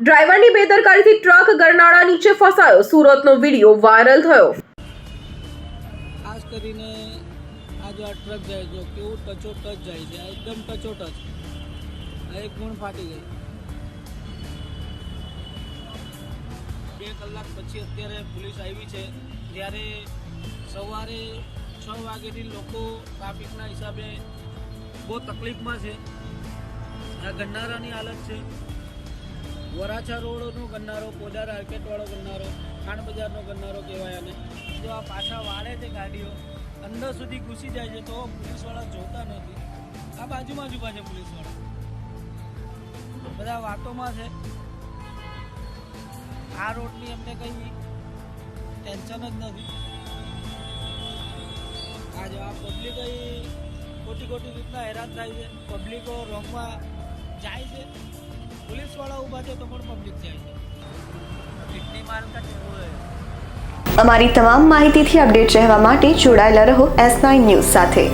ડ્રાઈવરની બેદરકારીથી ટ્રક ગરનાળા નીચે ફસાયો, સુરતનો વિડીયો વાયરલ થયો। ખાસ કરીને આ જો આ ટ્રક જાય છે કેવું ટચોટચ જાય છે, એકદમ ટચોટચ, એક ગુણ ફાટી ગઈ। 2 કલાક પછી અત્યારે પોલીસ આવી છે, જ્યારે સવારે 6 વાગ્યાથી લોકો ટ્રાફિકના હિસાબે બહુ તકલીફમાં છે। આ ગન્નારાની હાલત છે, વરાછા રોડનો ગન્નારો, પોદાર માર્કેટવાળો ગન્નારો, ખાણ બજારનો ગન્નારો કહેવાય। અને જો આ પાછા વાળે છે ગાડીઓ, અંદર સુધી ઘૂસી જાય છે તો પોલીસવાળા જોતા નથી। આ બાજુમાં જ ઊભા છે પોલીસવાળા, બધા વાતોમાં છે। આ રોડની અમને કંઈ ટેન્શન જ નથી। આજે આ પબ્લિક ખોટી રીતના હેરાન થાય છે, પબ્લિકો રોંગમાં જાય છે, પોલીસવાળા ઊભા છે તો પણ પબ્લિક જાય છે। કિડની માર્કેટ એવું છે। અમારી તમામ માહિતીથી અપડેટ રહેવા માટે જોડાયેલા રહો S9 ન્યૂઝ સાથે।